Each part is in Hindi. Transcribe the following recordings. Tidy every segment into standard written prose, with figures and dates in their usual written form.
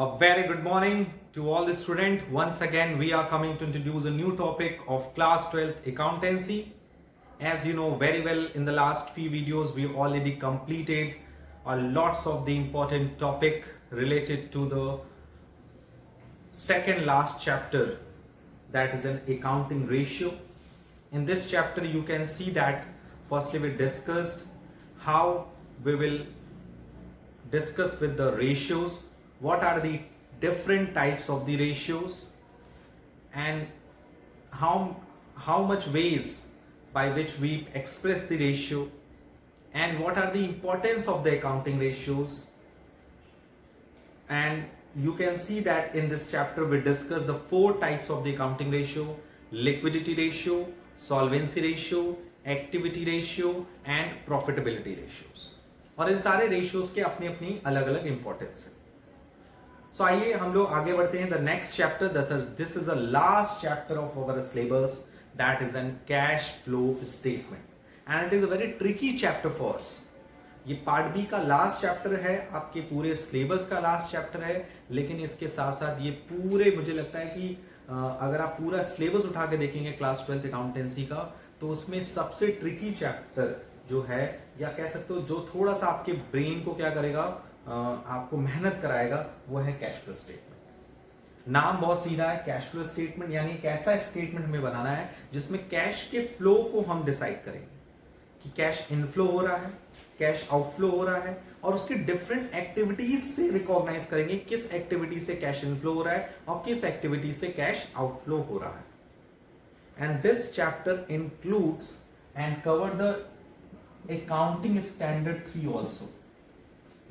A very good morning to all the students. Once again, we are coming to introduce a new topic of class 12th accountancy. As you know very well, in the last few videos, we already completed lots of the important topic related to the second last chapter, that is an accounting ratio. In this chapter, you can see that firstly we discussed how we will discuss with the ratios, what are the different types of the ratios, and how much ways by which we express the ratio, and what are the importance of the accounting ratios. And you can see that in this chapter we discuss the four types of the accounting ratio: liquidity ratio, solvency ratio, activity ratio and profitability ratios. और इन सारे रेशियोज के अपनी अपनी अलग अलग इंपॉर्टेंस है. सो आइए हम लोग आगे बढ़ते हैं. The next chapter, this is the last chapter of our syllabus, that is an cash flow statement, and it is a very tricky chapter for us. ये पार्ट बी का लास्ट चैप्टर है, आपके पूरे सिलेबस का लास्ट चैप्टर है, लेकिन इसके साथ साथ ये पूरे, मुझे लगता है कि अगर आप पूरा सिलेबस उठा के देखेंगे क्लास 12th अकाउंटेंसी का, तो उसमें सबसे ट्रिकी चैप्टर जो है, या कह सकते हो जो थोड़ा सा आपके ब्रेन को क्या करेगा, आपको मेहनत कराएगा, वो है कैश फ्लो स्टेटमेंट. नाम बहुत सीधा है, कैश फ्लो स्टेटमेंट, यानी एक ऐसा स्टेटमेंट हमें बनाना है जिसमें कैश के फ्लो को हम डिसाइड करेंगे कि कैश इनफ्लो हो रहा है, कैश आउटफ्लो हो रहा है, और उसके डिफरेंट एक्टिविटीज से रिकॉग्नाइज करेंगे किस एक्टिविटी से कैश इनफ्लो हो रहा है और किस एक्टिविटी से कैश आउटफ्लो हो रहा है. And this chapter includes and cover the accounting standard 3 also.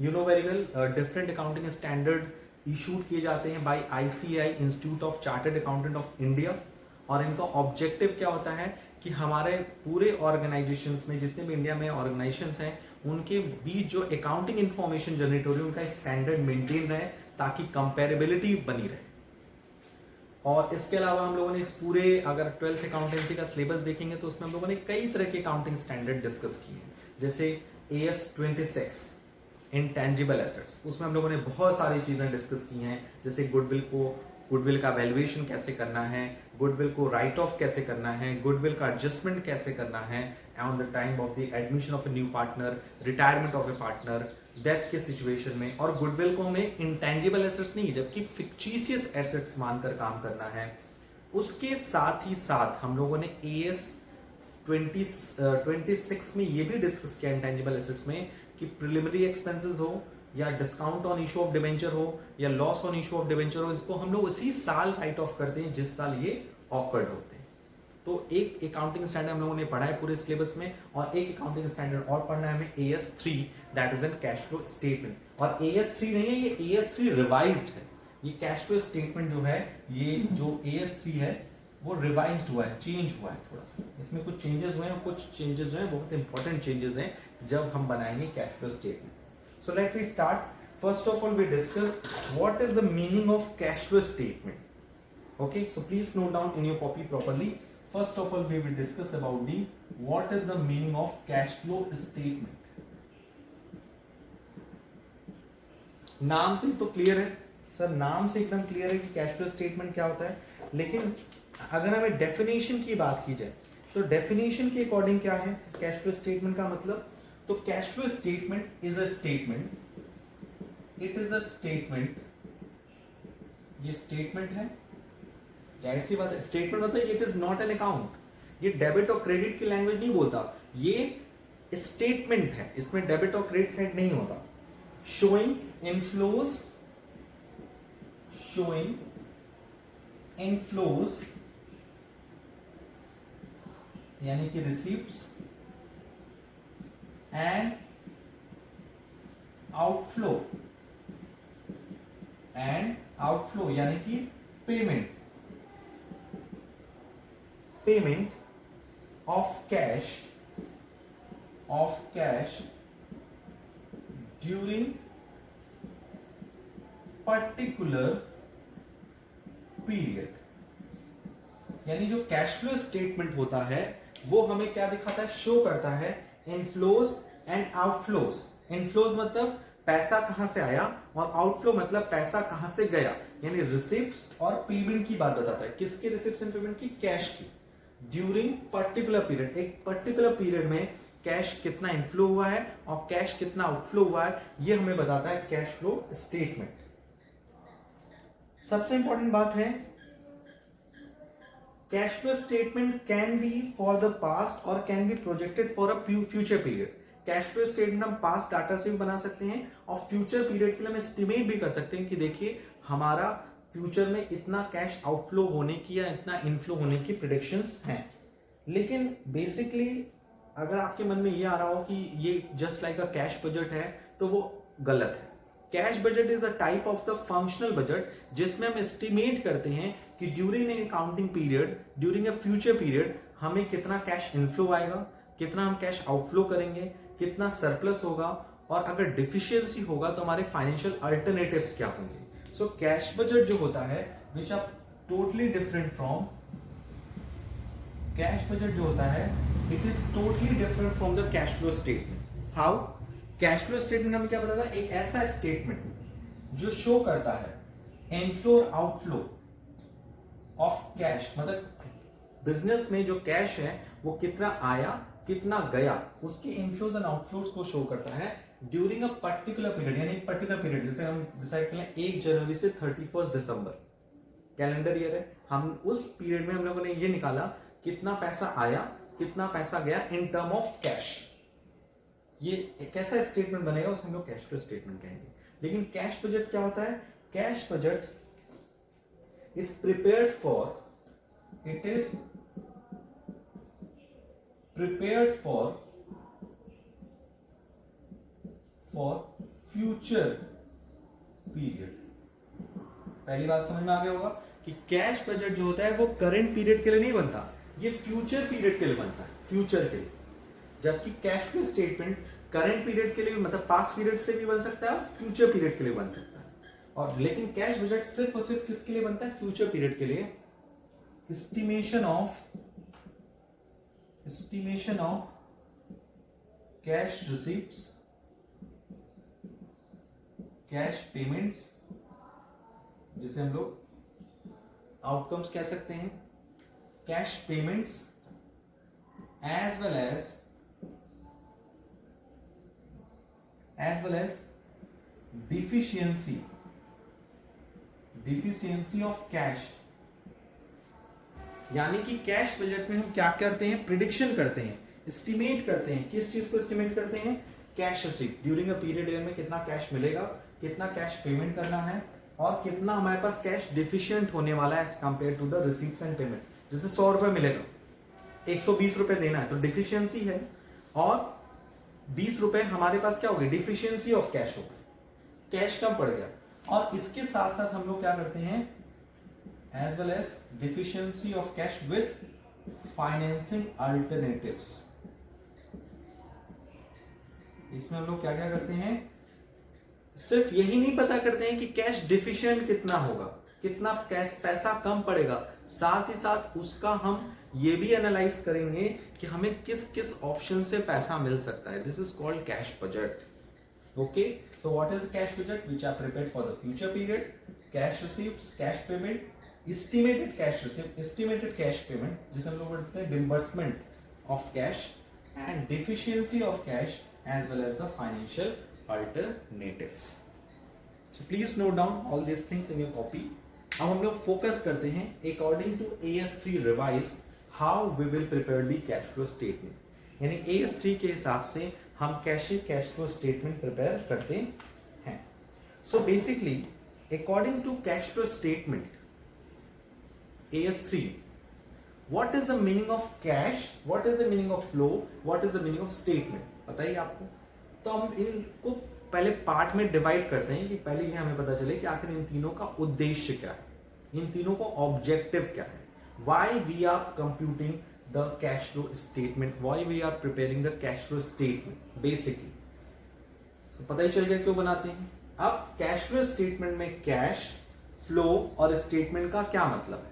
You know very well, different accounting standard issued किए जाते हैं by ICAI, Institute of Chartered Accountant of India, और इनका ऑब्जेक्टिव क्या होता है कि हमारे पूरे ऑर्गेनाइजेशंस में, जितने भी इंडिया में ऑर्गेनाइजेशंस हैं, उनके बीच जो अकाउंटिंग इंफॉर्मेशन जनरेट हो रही है, उनका स्टैंडर्ड मेंटेन रहे ताकि कंपेरेबिलिटी बनी रहे. और इसके अलावा हम लोगों ने इस पूरे, अगर 12th अकाउंटेंसी का सिलेबस देखेंगे तो उसमें हम लोगों ने कई तरह के अकाउंटिंग स्टैंडर्ड डिस्कस किए हैं, जैसे AS 26 इंटेंजिबल एसेट्स, उसमें हम लोगों ने बहुत सारी चीजें डिस्कस की हैं, जैसे गुडविल का वैल्यूएशन कैसे करना है, गुडविल को राइट ऑफ कैसे करना है, गुडविल का एडजस्टमेंट कैसे करना है on the time of the admission of a new partner, retirement of A partner, death के सिचुएशन में. और गुडविल को हमें इंटेंजिबल एसेट्स नहीं, जबकि फिक्टिशियस एसेट्स मानकर काम करना है. उसके साथ ही साथ हम लोगों ने AS 26 में ये भी डिस्कस किया इंटेंजिबल एसेट्स में कि प्रिलिमिनरी एक्सपेंसेस हो, या discount on issue of debenture हो, या loss on issue of debenture हो, इसको हम लोग उसी साल राइट ऑफ करते हैं जिस साल ये ऑकर्ड होते हैं. तो एक अकाउंटिंग स्टैंडर्ड हम लोगों ने पढ़ा है पूरे सिलेबस में, और एक अकाउंटिंग स्टैंडर्ड और पढ़ना है हमें AS 3, that is an cash flow statement. और AS 3 नहीं है, ये AS 3 रिवाइज्ड है. ये कैश फ्लो स्टेटमेंट जो है, ये जो AS 3 है वो रिवाइज्ड हुआ है, चेंज हुआ है थोड़ा सा, इसमें कुछ चेंजेस हुए हैं, और कुछ चेंजेस जो है बहुत इंपॉर्टेंट चेंजेस हैं जब हम बनाएंगे cash flow statement. So let we start. First of all we discuss what is the meaning of cash flow statement. Okay, so please note down in your copy properly. First of all, we will discuss about the what is the meaning of cash flow statement. नाम से तो क्लियर है सर, नाम से एकदम क्लियर है कि कैश फ्लो स्टेटमेंट क्या होता है, लेकिन अगर हमें डेफिनेशन की बात की जाए तो डेफिनेशन के अकॉर्डिंग क्या है कैश फ्लो स्टेटमेंट का मतलब. तो cash flow statement is a statement, it is a statement, ये स्टेटमेंट है, जाहिर सी बात है. स्टेटमेंट मतलब it is not an account, ये डेबिट और क्रेडिट की लैंग्वेज नहीं बोलता, ये स्टेटमेंट है, इसमें डेबिट और क्रेडिट साइड नहीं होता. शोइंग इनफ्लोज यानी कि रिसीप्ट्स, एंड आउटफ्लो यानी कि payment of cash during particular period. यानी जो कैश फ्लो स्टेटमेंट होता है वो हमें क्या दिखाता है, शो करता है इनफ्लोज एंड आउटफ्लोज. इनफ्लोज मतलब पैसा कहां से आया, और आउटफ्लो मतलब पैसा कहां से गया, यानी रिसिप्ट्स और पेमेंट की बात बताता है। किसके रिसिप्ट्स एंड पेमेंट की? कैश की। ड्यूरिंग पर्टिकुलर पीरियड, एक पर्टिकुलर पीरियड में कैश कितना इनफ्लो हुआ है और कैश कितना आउटफ्लो हुआ है, ये हमें बताता है कैश फ्लो स्टेटमेंट। सबसे इंपॉर्टेंट बात है, cash flow statement can be for the past और can be projected for a future period. Cash flow statement हम पास्ट डाटा से भी बना सकते हैं और फ्यूचर पीरियड के लिए हम एस्टिमेट भी कर सकते हैं कि देखिए हमारा फ्यूचर में इतना कैश आउटफ्लो होने की या इतना इनफ्लो होने की प्रेडिक्शंस हैं। लेकिन बेसिकली अगर आपके मन में ये आ रहा हो कि ये just like a cash budget है, तो वो गलत है। Cash budget is a type of the functional budget जिसमें हम एस्टिमेट करते हैं कि during a accounting period, during a future period हमें कितना कैश इनफ्लो आएगा, कितना हम कैश आउटफ्लो करेंगे, कितना सरप्लस होगा, और अगर डिफिशियंसी होगा तो हमारे फाइनेंशियल अल्टरनेटिव्स क्या होंगे। सो कैश बजट जो होता है which are totally different from, cash budget जो होता है it is totally different from the cash flow statement. How? Cash flow statement हमें क्या बताता है? एक ऐसा स्टेटमेंट जो शो करता है इनफ्लो और आउटफ्लो ऑफ कैश, मतलब बिजनेस में जो कैश है वो कितना आया कितना गया, उसके इनफ्लोज एंड आउटफ्लोज को शो करता है ड्यूरिंग अ पर्टिकुलर पीरियड, यानी पर्टिकुलर पीरियड जैसे हम डिसाइड करें 1 जनवरी से 31 दिसंबर कैलेंडर ईयर है, हम उस पीरियड में हम लोगों ने ये निकाला कितना पैसा आया कितना पैसा गया इन टर्म ऑफ कैश। ये कैसा स्टेटमेंट बनेगा उसे हम लोग कैश फ्लो स्टेटमेंट कहेंगे। लेकिन कैश बजट क्या होता है? Cash budget is prepared for, it is prepared for future period. पहली बात समझ में आ गया होगा कि कैश बजट जो होता है वो करंट पीरियड के लिए नहीं बनता, ये फ्यूचर पीरियड के लिए बनता है, फ्यूचर के लिए। जबकि cash flow statement current period के लिए भी, मतलब पास्ट पीरियड से भी बन सकता है और फ्यूचर पीरियड के लिए बन सकता है। और लेकिन कैश बजट सिर्फ और सिर्फ किसके लिए बनता है? फ्यूचर पीरियड के लिए। Estimation of cash receipts, cash payments, जिसे हम लोग आउटकम्स कह सकते हैं, cash payments as well as deficiency of cash। यानी कि कैश बजट में हम क्या करते हैं? प्रिडिक्शन करते हैं, एस्टिमेट करते हैं। किस चीज को एस्टिमेट करते हैं? Cash receipt, during a period में कितना कैश मिलेगा, कितना कैश पेमेंट करना है, और कितना हमारे पास कैश डिफिशिएंट होने वाला है as compare to the receipts and payment. जैसे 100 रुपए मिलेगा, 120 रुपए देना है तो डिफिशियंसी है, और 20 रुपए हमारे पास क्या हो गई? डिफिशियंसी ऑफ कैश हो गई, कैश कम पड़ गया। और इसके साथ साथ हम लोग क्या करते हैं? As well as deficiency of cash with financing alternatives. इसमें हम लोग क्या क्या करते हैं? सिर्फ यही नहीं पता करते हैं कि कैश डिफिशिएंट कितना होगा, कितना कैश पैसा कम पड़ेगा, साथ ही साथ उसका हम ये भी एनालाइज करेंगे कि हमें किस किस ऑप्शन से पैसा मिल सकता है। This is called cash budget. Okay, so what is cash budget? Which are prepared for the future period, cash receipts, cash payment, estimated cash receipt, estimated cash payment, जिसे हम लोग बोलते हैं disbursement of cash, and deficiency of cash as well as the financial alternatives. So please note down all these things in your copy. अब हम लोग फोकस करते हैं according to AS3 revise how we will prepare the cash flow statement. यानी AS3 के हिसाब से हम कैसे कैश फ्लो स्टेटमेंट प्रिपेयर करते हैं। So basically according to cash flow statement AS3, what is the meaning of cash, what is the meaning of flow, what is the meaning of statement? पता ही आपको। तो हम इनको पहले पार्ट में डिवाइड करते हैं कि पहले ये हमें पता चले कि आखिर इन तीनों का उद्देश्य क्या है, इन तीनों का ऑब्जेक्टिव क्या है, why we are computing the cash flow statement, why we are preparing the cash flow statement basically. So पता ही चल गया क्यों बनाते हैं। अब कैश फ्लो स्टेटमेंट में कैश फ्लो और स्टेटमेंट का क्या मतलब है?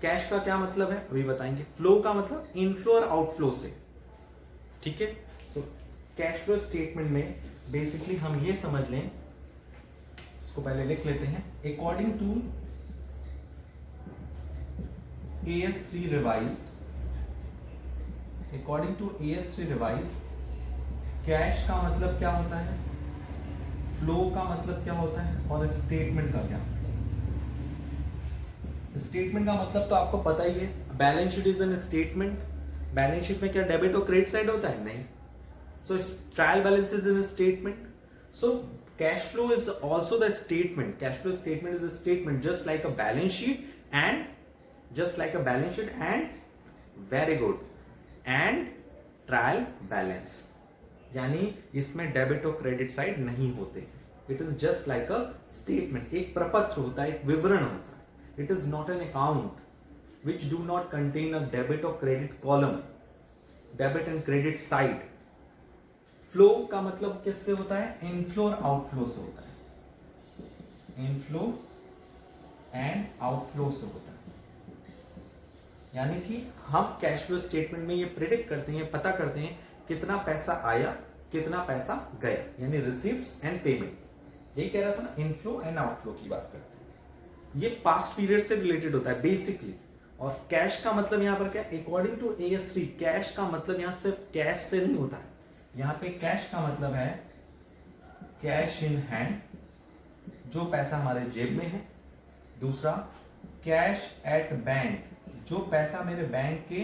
कैश का क्या मतलब है अभी बताएंगे, फ्लो का मतलब इनफ्लो और आउटफ्लो से, ठीक है। सो कैश फ्लो स्टेटमेंट में बेसिकली हम ये समझ लें, इसको पहले लिख लेते हैं। According to AS3 revised, according to AS3 revised, cash का मतलब क्या होता है, फ्लो का मतलब क्या होता है, और स्टेटमेंट का क्या। स्टेटमेंट का मतलब तो आपको पता ही है, balance sheet is an statement. Balance sheet में क्या डेबिट और क्रेडिट साइड होता है, नहीं। So trial balance is an statement. So cash flow is also the statement. Cash flow statement is a statement just like a balance sheet and very good and trial balance, यानी इसमें डेबिट और क्रेडिट साइड नहीं होते। It is just like a statement, एक प्रपत्र होता है, एक विवरण होता है। It is not an account which do not contain a debit or credit column, debit and credit side. Flow का मतलब किससे होता है, इनफ्लो और आउटफ्लो से होता है, इनफ्लो एंड आउटफ्लो से होता है। यानी कि हम कैश फ्लो स्टेटमेंट में ये प्रिडिक्ट करते हैं, पता करते हैं कितना पैसा आया, कितना पैसा गया, यानी रिसीव्स एंड पेमेंट। यही कह रहा था ना, इनफ्लो एंड आउटफ्लो की बात करते हैं। ये पास्ट पीरियड से रिलेटेड होता है बेसिकली। और कैश का मतलब यहां पर क्या, अकॉर्डिंग टू AS3 कैश का मतलब यहां सिर्फ कैश से नहीं होता है। यहां पे कैश का मतलब है कैश इन हैंड, जो पैसा हमारे जेब में है। दूसरा कैश एट बैंक, जो पैसा मेरे बैंक के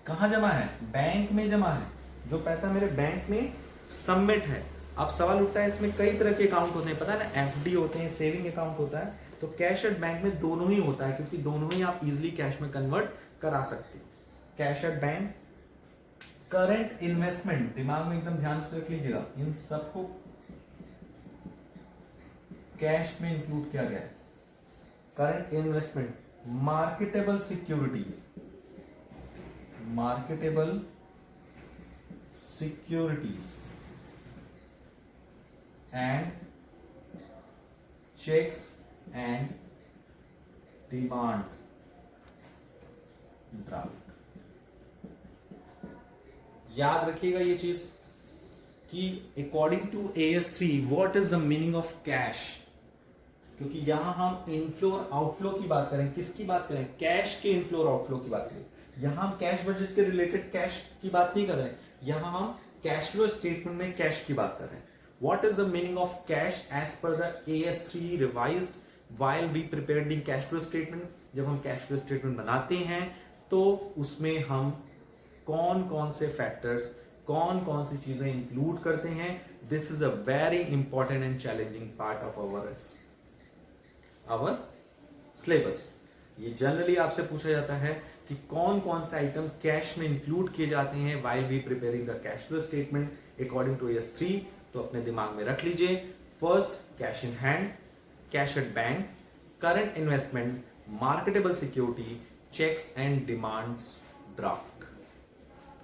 कहां जमा है, बैंक में जमा है, जो पैसा मेरे बैंक में सबमिट है। अब सवाल उठता है, इसमें कई तरह के अकाउंट होते हैं, पता है ना, FD होते हैं, सेविंग अकाउंट होता है। तो कैश एट बैंक में दोनों ही होता है, क्योंकि दोनों ही आप इजीली कैश में कन्वर्ट करा सकते हो। Cash at bank, current investment, दिमाग में एकदम ध्यान से रख लीजिएगा, इन सबको कैश में इंक्लूड किया गया है। Current investment, marketable securities, marketable securities and checks and demand draft। याद रखिएगा ये चीज कि according to AS3 what is the meaning of cash, क्योंकि यहां हम इनफ्लो और आउटफ्लो की बात करें। किसकी बात करें, कैश के इनफ्लो और आउटफ्लो की बात करें। यहां हम कैश बजट के रिलेटेड कैश की बात नहीं कर रहे हैं, यहां हम कैश फ्लो स्टेटमेंट में कैश की बात कर रहे हैं। What is the meaning of cash as per the AS3 revised while we prepared the cash flow statement? जब हम cash flow statement बनाते हैं तो उसमें हम कौन कौन से फैक्टर्स, कौन कौन सी चीजें इंक्लूड करते हैं। This is a very important and challenging part of our syllabus. ये जनरली आपसे पूछा जाता है कि कौन कौन से आइटम कैश में इंक्लूड किए जाते हैं while we preparing the cash flow statement according to AS3। तो अपने दिमाग में रख लीजिए, first cash in hand, cash at bank, current investment, marketable security, cheques and demands draft.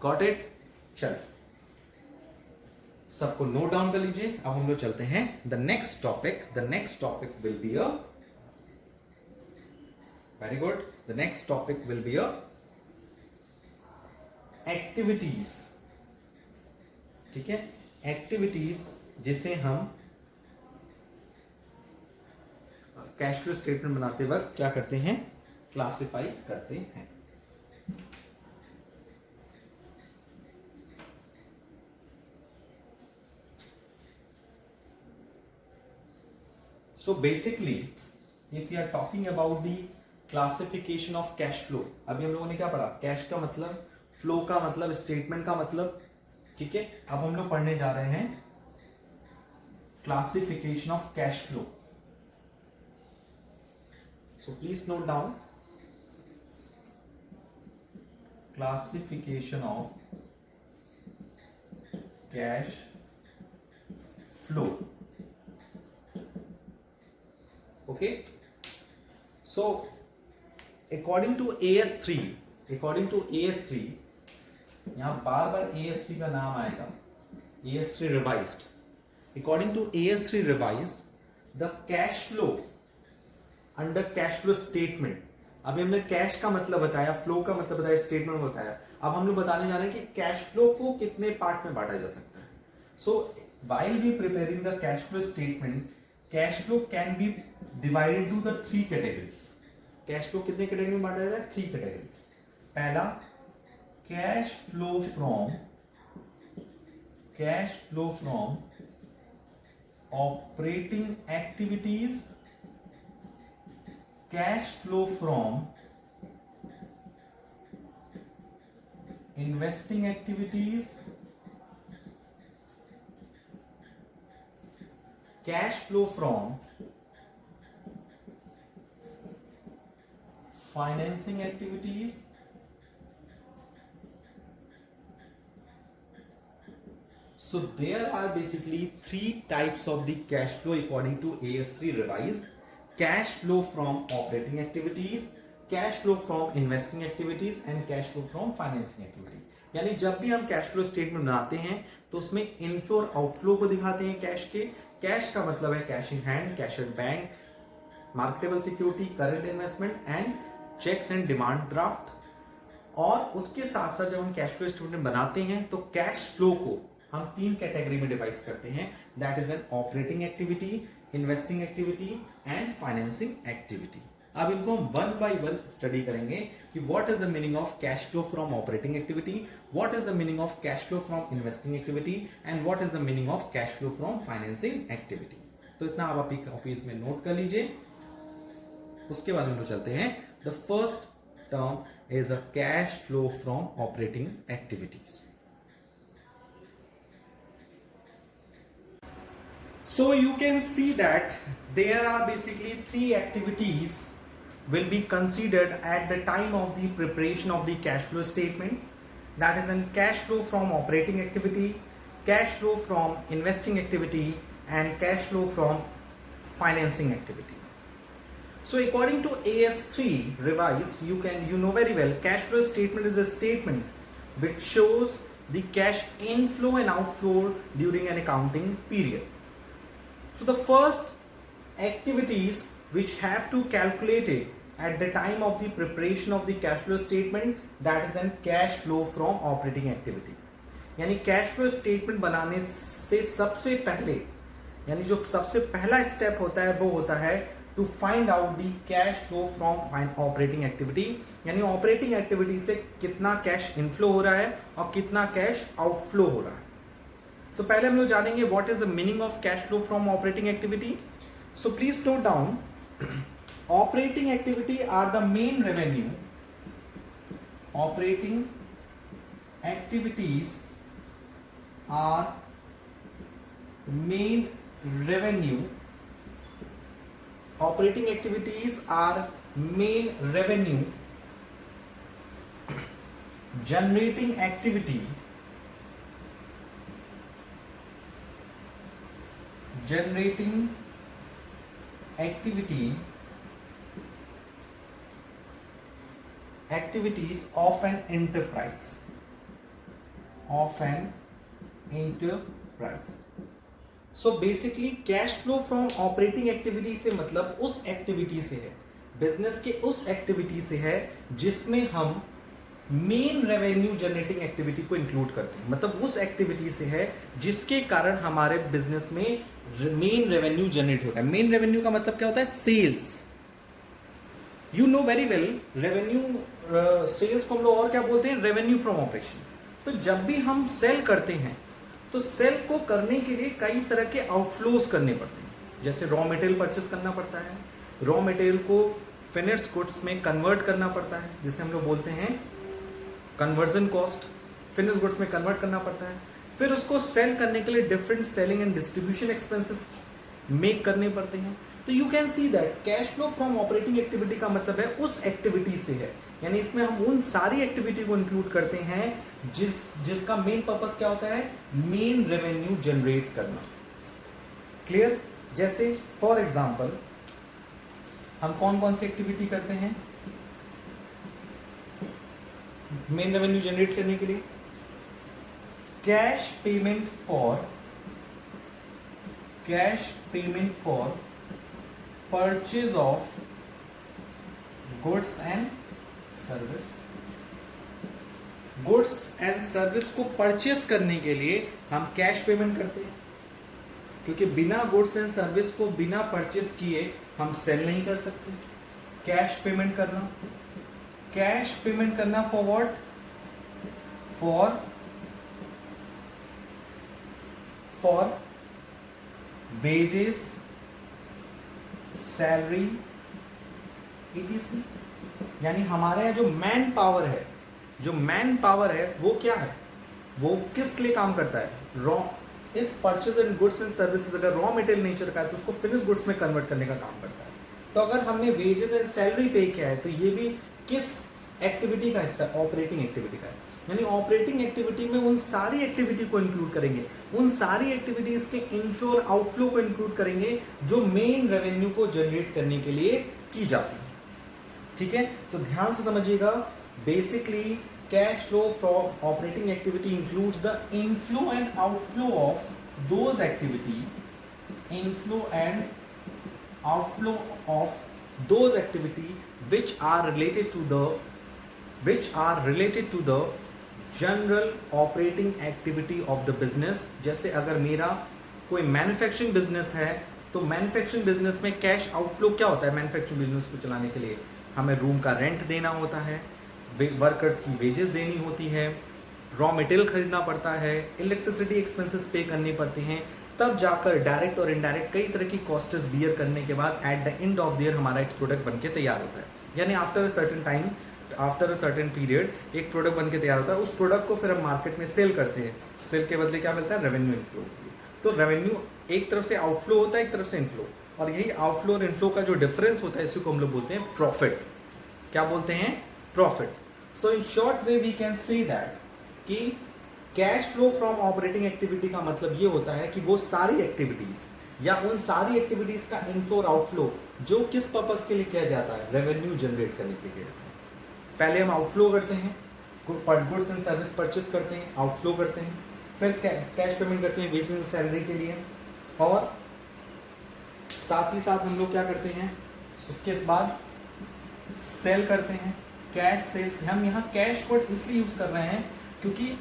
Got it? चलो सबको नोट डाउन कर लीजिए। अब हम लोग चलते हैं the next topic. The next topic will be a very good, the next topic will be a activities. ठीक है, एक्टिविटीज जिसे हम कैश फ्लो स्टेटमेंट बनाते वक्त क्या करते हैं, क्लासिफाई करते हैं। So basically if you are talking about the classification of cash flow, अभी हम लोगों ने क्या पढ़ा, कैश का मतलब, फ्लो का मतलब, स्टेटमेंट का मतलब। ठीक है, अब हम लोग पढ़ने जा रहे हैं classification of cash flow. So please note down, classification of cash flow. Okay, so according to AS3, यहां बार बार AS3 का नाम आएगा, AS3 revised. According to AS3 revised, the cash flow under cash flow statement, अभी हमने कैश का मतलब बताया, फ्लो का मतलब बताया, स्टेटमेंट बताया। अब हम लोग बताने जा रहे हैं कि कैश फ्लो को कितने पार्ट में बांटा जा सकता है। So while we preparing the cash flow statement, cash flow can be divided to the 3 categories. Cash flow कितने कैटेगरी में बांटा जाता है? 3 कैटेगरीज। पहला cash flow from operating activities, cash flow from investing activities, cash flow from financing activities, so there are basically 3 types of the cash flow according to AS3 revised: cash flow from operating activities, cash flow from investing activities and cash flow from financing activity. यानी जब भी हम कैश फ्लो स्टेटमेंट बनाते हैं तो उसमें इनफ्लो और आउटफ्लो को दिखाते हैं कैश के। कैश का मतलब है cash in hand, cash at bank, marketable security, current investment and cheques and demand draft. और उसके साथ साथ जब हम कैश फ्लो स्टेटमेंट बनाते हैं तो कैश फ्लो को हम 3 कैटेगरी में डिवाइड करते हैं, that is an operating activity, investing activity and financing activity. अब इनको हम 1 बाय 1 स्टडी करेंगे कि what is the meaning of cash flow from operating activity, what is the meaning of cash flow from investing activity and what is the meaning of cash flow from financing activity. तो इतना आप अपनी कॉपीज में नोट कर लीजिए। उसके बाद हम लोग चलते हैं, the first term is a cash flow from operating activities. So you can see that there are basically 3 activities will be considered at the time of the preparation of the cash flow statement. That is in cash flow from operating activity, cash flow from investing activity and cash flow from financing activity. So according to AS3 revised, you know very well, cash flow statement is a statement which shows the cash inflow and outflow during an accounting period. So the first activities which have to calculate it at the time of the preparation of the cash flow statement, that is an cash flow from operating activity. यानी कैश फ्लो स्टेटमेंट बनाने से सबसे पहले, यानी जो सबसे पहला स्टेप होता है वो होता है to find out the cash flow from operating activity. यानी ऑपरेटिंग एक्टिविटी से कितना कैश इनफ्लो हो रहा है और कितना कैश आउटफ्लो हो रहा है। So पहले हम लोग जानेंगे what is the meaning of cash flow from operating activity. So please note down, operating activity are the main revenue. Operating activities are main revenue. Operating activities are main revenue generating activity. Generating activities of an enterprise. So basically cash flow from operating activity से मतलब उस एक्टिविटी से है, बिजनेस के उस एक्टिविटी से है जिसमें हम मेन रेवेन्यू जनरेटिंग एक्टिविटी को इंक्लूड करते हैं। मतलब उस एक्टिविटी से है जिसके कारण हमारे बिजनेस में मेन रेवेन्यू जनरेट होता है। मेन रेवेन्यू का मतलब क्या होता है? Sales. You know very well, revenue sales को हम लोग और क्या बोलते हैं? Revenue from operation. तो जब भी हम सेल करते हैं तो सेल को करने के लिए कई तरह के आउटफ्लोज करने पड़ते हैं। जैसे रॉ मटेरियल परचेस करना पड़ता है, रॉ मटेरियल को फिनिश्ड गुड्स में कन्वर्ट करना पड़ता है, जिसे हम लोग बोलते हैं कन्वर्जन कॉस्ट। फिनिश्ड गुड्स में कन्वर्ट करना पड़ता है, फिर उसको सेल करने के लिए different selling and distribution expenses make करने पड़ते हैं। तो you can see that cash flow from operating activity का मतलब है उस एक्टिविटी से है, यानी इसमें हम उन सारी एक्टिविटी को इंक्लूड करते हैं जिसका मेन पर्पस क्या होता है? मेन रेवेन्यू जनरेट करना। क्लियर? जैसे फॉर एग्जांपल हम कौन कौन सी एक्टिविटी करते हैं मेन रेवेन्यू जनरेट करने के लिए? Cash payment for purchase of goods and service. Goods and service को परचेस करने के लिए हम कैश पेमेंट करते हैं, क्योंकि बिना गुड्स एंड सर्विस को बिना परचेस किए हम सेल नहीं कर सकते। कैश पेमेंट करना, कैश पेमेंट करना for what? For wages, salary, etc। यानी हमारे यहाँ जो मैन पावर है, वो क्या है, वो किस लिए काम करता है? रॉ, इस purchase and goods and services अगर रॉ मटेरियल नेचर का है तो उसको फिनिश गुड्स में कन्वर्ट करने का काम करता है। तो अगर हमने वेजेस एंड सैलरी पे किया है तो ये भी किस एक्टिविटी का हिस्सा है? ऑपरेटिंग एक्टिविटी का है। यानी ऑपरेटिंग एक्टिविटी में उन सारी एक्टिविटी को इंक्लूड करेंगे, उन सारी एक्टिविटीज के इनफ्लो और आउटफ्लो को इंक्लूड करेंगे जो मेन रेवेन्यू को जनरेट करने के लिए की जाती है। ठीक है, तो ध्यान से समझिएगा। Basically cash flow from operating activity includes the inflow and outflow of those activity, inflow and outflow of those activity which are related to the general operating activity of the business। जैसे अगर मेरा कोई मैन्युफैक्चरिंग बिजनेस है तो मैन्युफैक्चरिंग बिजनेस में कैश आउटफ्लो क्या होता है? मैन्युफैक्चरिंग बिजनेस को चलाने के लिए हमें रूम का रेंट देना होता है, वर्कर्स की वेजेस देनी होती है, रॉ मटेरियल खरीदना पड़ता है, इलेक्ट्रिसिटी एक्सपेंसेस पे करनी पड़ते हैं, तब जाकर डायरेक्ट और इनडायरेक्ट कई तरह की कॉस्ट्स बियर करने के बाद at the end of the year हमारा एक प्रोडक्ट बनके तैयार होता है। यानी after a certain time, after a certain period एक प्रोडक्ट बनके तैयार होता है। उस प्रोडक्ट को फिर हम मार्केट में सेल करते हैं। सेल के बदले क्या मिलता है? Revenue inflow. तो रेवेन्यू एक तरफ से आउटफ्लो होता है, एक तरफ से इनफ्लो, और यही आउटफ्लो और इनफ्लो का जो डिफरेंस होता है इसी को हम लोग बोलते हैं प्रॉफिट। क्या बोलते हैं? Profit. So in short way we can say that कि cash flow from operating activity का मतलब ये होता है कि वो सारी एक्टिविटीज या उन सारी एक्टिविटीज का इनफ्लो और आउटफ्लो जो किस पर्पस के लिए किया जाता है? रेवेन्यू जनरेट करने के लिए किया जाता है। पहले हम आउटफ्लो करते हैं, गुड्स एंड सर्विस परचेस करते हैं, आउटफ्लो करते हैं, फिर कैश पेमेंट करते हैं वेजेस एंड सैलरी के लिए, और साथ ही साथ हम लोग क्या करते हैं? उसके बाद सेल करते हैं, कैश सेल्स। हम यहाँ कैश वर्ड इसलिए यूज कर रहे हैं क्योंकि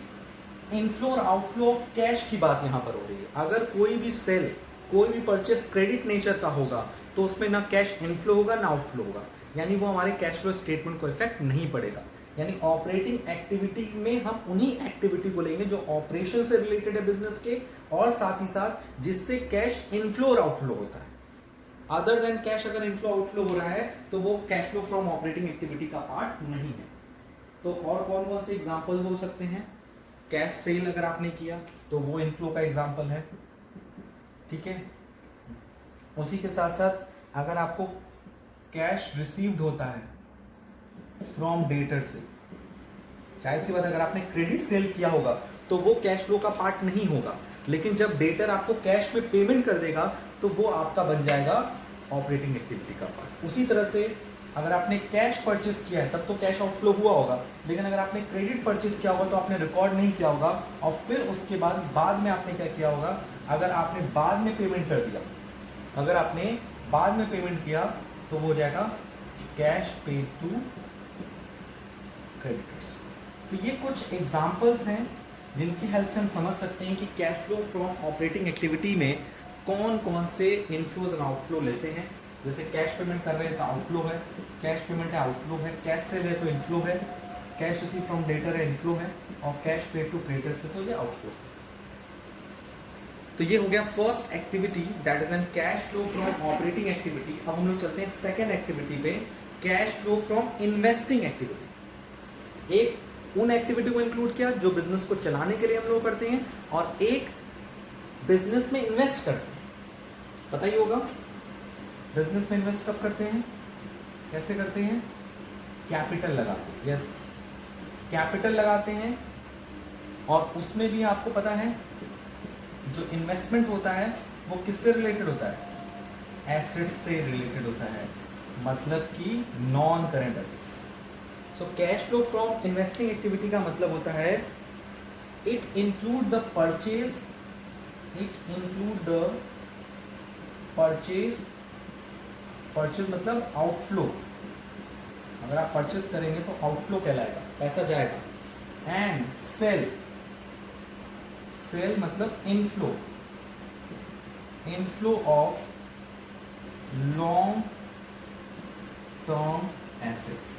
इनफ्लो और आउटफ्लो ऑफ कैश की बात यहाँ पर हो रही है। अगर कोई भी सेल, कोई भी परचेस क्रेडिट नेचर का होगा तो उसमें ना कैश इनफ्लो होगा ना आउटफ्लो होगा, यानी वो हमारे कैश फ्लो स्टेटमेंट को इफेक्ट नहीं पड़ेगा। यानी ऑपरेटिंग एक्टिविटी में हम उन्हीं एक्टिविटी को लेंगे जो ऑपरेशन से रिलेटेड है बिजनेस के, और साथ ही साथ जिससे कैश इनफ्लो और आउटफ्लो होता है। अदर देन कैश अगर इनफ्लो आउटफ्लो हो रहा है तो वो cash flow from operating activity का पार्ट नहीं है। तो और कौन कौन से एग्जाम्पल हो सकते हैं? कैश सेल अगर आपने किया तो वो इनफ्लो का एग्जांपल है। ठीक है, उसी के साथ साथ अगर आपको कैश रिसीव्ड होता है फ्रॉम डेटर से, जाहिर सी बात अगर आपने क्रेडिट सेल किया होगा तो वो कैश फ्लो का पार्ट नहीं होगा, लेकिन जब डेटर आपको कैश में पेमेंट कर देगा तो वो आपका बन जाएगा ऑपरेटिंग एक्टिविटी का पार्ट। उसी तरह से अगर आपने कैश परचेस किया है तब तो कैश आउटफ्लो हुआ होगा, लेकिन अगर आपने क्रेडिट परचेस किया होगा तो आपने रिकॉर्ड नहीं किया होगा, और फिर उसके बाद में आपने क्या किया होगा? अगर आपने बाद में पेमेंट कर दिया, अगर आपने बाद में पेमेंट किया तो वो हो जाएगा कैश पेड टू क्रेडिटर्स। तो ये कुछ एग्जांपल्स हैं जिनकी हेल्प से हम समझ सकते हैं कि cash flow from operating activity में कौन कौन से इनफ्लोज एंड आउटफ्लो लेते हैं। जैसे कैश पेमेंट कर रहे हैं तो आउटफ्लो है, कैश पेमेंट है आउटफ्लो है, कैश सेल है तो इनफ्लो है, कैश रिसीव फ्रॉम डेटर है इनफ्लो है, और कैश पेड टू क्रेडिटर्स है तो ये आउटफ्लो। तो ये हो गया first activity, that is an cash flow from operating activity. अब हम लोग चलते हैं सेकेंड एक्टिविटी पे, cash flow from investing activity. एक उन एक्टिविटी को इंक्लूड किया जो बिजनेस को चलाने के लिए हम लोग करते हैं, और एक बिजनेस में इन्वेस्ट करते हैं। पता ही होगा बिजनेस में इन्वेस्ट कब करते हैं, कैसे करते हैं? कैपिटल लगाते हैं। यस, कैपिटल लगाते हैं, और उसमें भी आपको पता है जो इन्वेस्टमेंट होता है वो किससे रिलेटेड होता है? एसेट्स से रिलेटेड होता है, मतलब कि non current assets. So cash flow from investing activity का मतलब होता है it include the purchase, purchase मतलब आउटफ्लो, अगर आप परचेस करेंगे तो आउटफ्लो कहलाएगा, पैसा जाएगा। एंड सेल, सेल मतलब inflow, inflow of long term assets,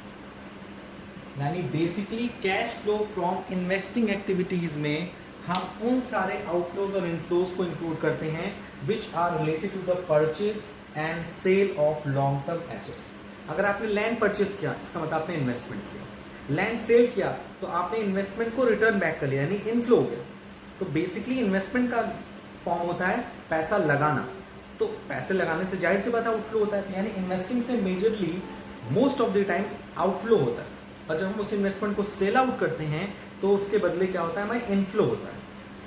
यानी basically cash flow from investing activities में हम उन सारे आउटफ्लोज और इनफ्लोज को इंक्लूड करते हैं which are related to the purchase and sale of long term assets. अगर आपने लैंड परचेज किया, इसका मतलब आपने इन्वेस्टमेंट किया। लैंड सेल किया तो आपने इन्वेस्टमेंट को रिटर्न बैक कर लिया, यानी इनफ्लो हो गया। तो बेसिकली इन्वेस्टमेंट का फॉर्म होता है पैसा लगाना, तो पैसे लगाने से जाहिर सी बात है आउटफ्लो होता है, यानी इन्वेस्टिंग से majorly most of the time outflow होता है। और जब हम उस इन्वेस्टमेंट को सेल आउट करते हैं तो उसके बदले क्या होता है, हमारा इनफ्लो होता है।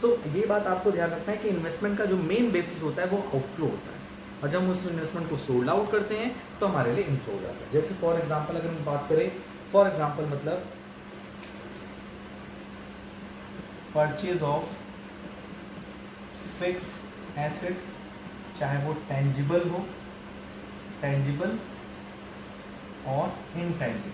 सो ये बात आपको ध्यान रखना है कि इन्वेस्टमेंट का जो मेन बेसिस होता है वो आउटफ्लो होता है, और जब हम उस इन्वेस्टमेंट को सोल्ड आउट करते हैं तो हमारे लिए इनफ्लो हो जाता है। जैसे फॉर एग्जांपल अगर हम बात करें, फॉर एग्जांपल मतलब परचेज ऑफ फिक्स्ड एसेट्स, चाहे वो टेंजिबल हो, टेंजिबल और इनटेंजिबल,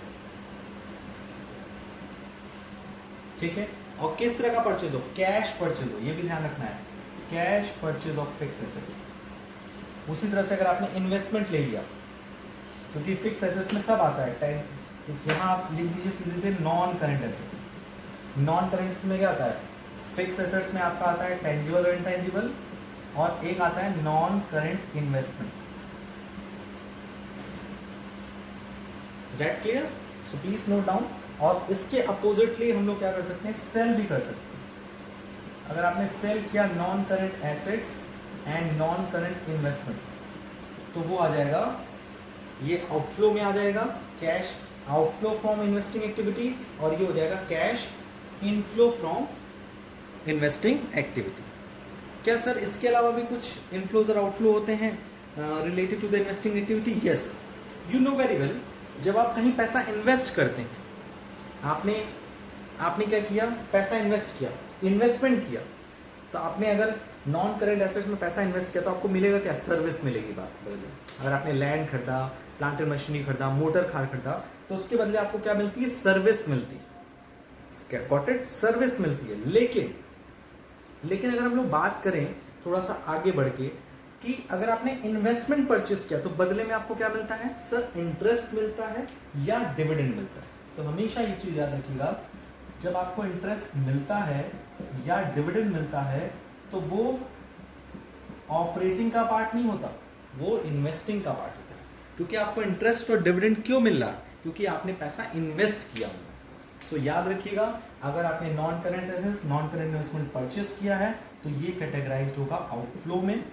ठीक है। और किस तरह का परचेज हो, कैश परचेज हो, ये भी ध्यान रखना है, cash purchase of fix assets. उसी तरह से अगर आपने इन्वेस्टमेंट ले लिया, क्योंकि फिक्स एसेट्स में सब आता है, यहाँ आप लिख दीजिए सीधे non current assets. Non current में क्या आता है, फिक्स एसेट्स में आपका आता है टेंजिबल और इनटेंजिबल, और एक आता है non current investment. Is that clear? So please note down. और इसके अपोजिटली हम लोग क्या कर सकते हैं, सेल भी कर सकते हैं। अगर आपने सेल किया non current assets and non current investment, तो वो आ जाएगा, ये आउटफ्लो में आ जाएगा, cash outflow from investing activity, और ये हो जाएगा cash inflow from investing activity. क्या सर इसके अलावा भी कुछ इनफ्लोज और आउटफ्लो होते हैं related to the investing activity? Yes, you know very well. जब आप कहीं पैसा इन्वेस्ट करते हैं, आपने क्या किया, पैसा इन्वेस्ट किया, इन्वेस्टमेंट किया, तो आपने अगर नॉन करेंट एसेट्स में पैसा इन्वेस्ट किया तो आपको मिलेगा क्या, सर्विस मिलेगी। बात बदले, अगर आपने लैंड खरीदा, प्लांट एंड मशीनरी खरीदा, मोटर कार खरीदा, तो उसके बदले आपको क्या मिलती है, सर्विस मिलती है, गॉट इट, सर्विस मिलती है। लेकिन अगर हम लोग बात करें थोड़ा सा आगे बढ़ के कि अगर आपने इन्वेस्टमेंट परचेस किया तो बदले में आपको क्या मिलता है, सर इंटरेस्ट मिलता है या डिविडेंड मिलता है। तो हमेशा ये चीज याद रखिएगा, जब आपको इंटरेस्ट मिलता है या डिविडेंड मिलता है तो वो ऑपरेटिंग का पार्ट नहीं होता, वो इन्वेस्टिंग का पार्ट होता है। क्योंकि आपको इंटरेस्ट और डिविडेंड क्यों मिल रहा है, क्योंकि आपने पैसा इन्वेस्ट किया हुआ। सो याद रखिएगा, अगर आपने non current assets, non current investment purchase किया है तो ये कैटेगराइज्ड होगा आउटफ्लो में,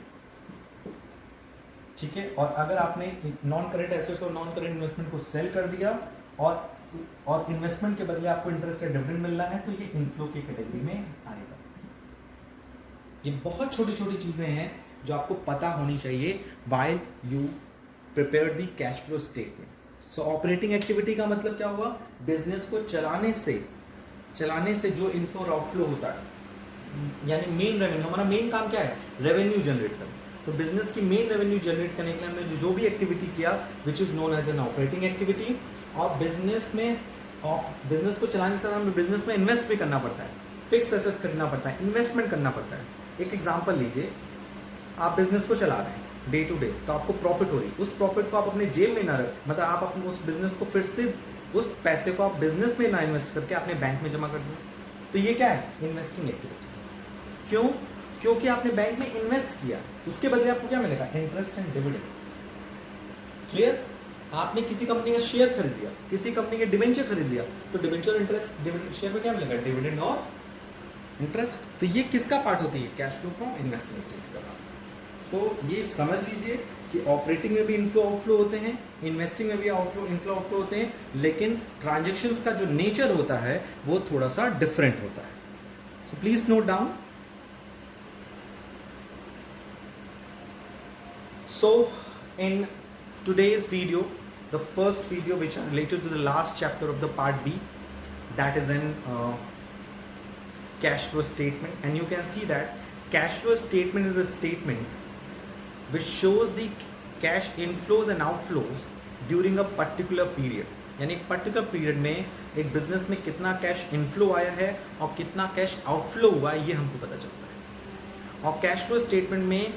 ठीक है। और अगर आपने नॉन करेंट एसेट्स और नॉन करेंट इन्वेस्टमेंट को सेल कर दिया और इन्वेस्टमेंट के बदले आपको इंटरेस्ट या डिविडेंड मिल रहा है तो ये इनफ्लो की कैटेगरी में आएगा। ये बहुत छोटी छोटी चीजें हैं जो आपको पता होनी चाहिए while you prepare the cash flow statement. So operating activity का मतलब क्या हुआ, बिजनेस को चलाने से जो इनफ्लो और आउटफ्लो होता है, यानी मेन रेवेन्यू, हमारा मेन काम क्या है, रेवेन्यू जनरेट करना। तो बिजनेस की मेन रेवेन्यू जनरेट करने के लिए हमने जो भी एक्टिविटी किया which is known as an operating activity. और बिजनेस को चलाने से हमें बिजनेस में इन्वेस्ट भी करना पड़ता है, फिक्स एसेट्स खरीदना पड़ता है, इन्वेस्टमेंट करना पड़ता है। एक एग्जांपल लीजिए, आप बिजनेस को चला रहे हैं डे टू डे, तो आपको प्रॉफिट हो रही है, उस प्रॉफिट को आप अपने जेब में ना रख, मतलब आप अपने उस बिजनेस को फिर से उस पैसे को आप बिजनेस में ना इन्वेस्ट करके अपने बैंक में जमा कर दो, तो ये क्या है, इन्वेस्टिंग एक्टिविटी। क्यों? क्योंकि आपने बैंक में इन्वेस्ट किया, उसके बदले आपको क्या मिलेगा, इंटरेस्ट एंड डिविडेंड। क्लियर? आपने किसी कंपनी का शेयर खरीद लिया, किसी कंपनी के डिबेंचर खरीद लिया, तो डिबेंचर और इंटरेस्ट, डिविडेंड शेयर में क्या मिलेगा, डिविडेंड और इंटरेस्ट। तो ये किसका पार्ट होती है, cash flow from investing activity का पार्ट। तो ये समझ लीजिए कि ऑपरेटिंग में भी इनफ्लो आउटफ्लो होते हैं, इन्वेस्टिंग में भी इनफ्लो आउटफ्लो होते हैं, लेकिन ट्रांजैक्शंस का जो नेचर होता है वो थोड़ा सा डिफरेंट होता है। सो please note down. So in today's video, the first video which are related to the last chapter of the part B, that is in cash flow statement, and you can see that cash flow statement is a statement which shows the cash inflows and outflows during a particular period. यानी एक पर्टिकुलर पीरियड में एक बिजनेस में कितना कैश इनफ्लो आया है और कितना कैश आउटफ्लो हुआ है, ये हमको पता चलता है। और कैश फ्लो स्टेटमेंट में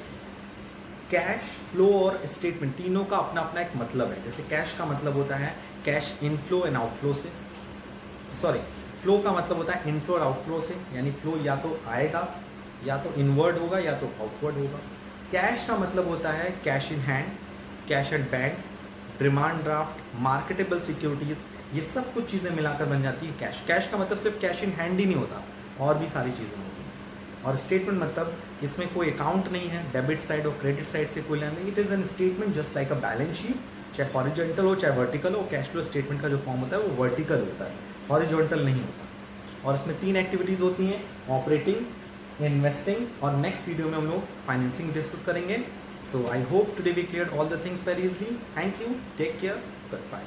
कैश फ्लो और स्टेटमेंट तीनों का अपना अपना एक मतलब है। जैसे कैश का मतलब होता है कैश इनफ्लो एंड आउटफ्लो से, सॉरी फ्लो का मतलब होता है इनफ्लो और आउटफ्लो से, यानी फ्लो या तो आएगा या तो इनवर्ड होगा या तो आउटवर्ड होगा। कैश का मतलब होता है cash in hand, cash at bank, demand draft, marketable securities, ये सब कुछ चीज़ें मिलाकर बन जाती है कैश। कैश का मतलब सिर्फ कैश इन हैंड ही नहीं होता, और भी सारी चीज़ें होती हैं। और स्टेटमेंट मतलब इसमें कोई अकाउंट नहीं है, डेबिट साइड और क्रेडिट साइड से कोई लेना नहीं। It is an statement just like a balance sheet, चाहे हॉरिजॉन्टल हो चाहे वर्टिकल हो। कैश फ्लो स्टेटमेंट का जो फॉर्म होता है वो वर्टिकल होता है, हॉरिजॉन्टल नहीं होता। और इसमें 3 एक्टिविटीज़ होती हैं, ऑपरेटिंग, इन्वेस्टिंग, और नेक्स्ट वीडियो में हम लोग फाइनेंसिंग डिस्कस करेंगे। So I hope today we clear all the things very easily. Thank you, take care, good bye.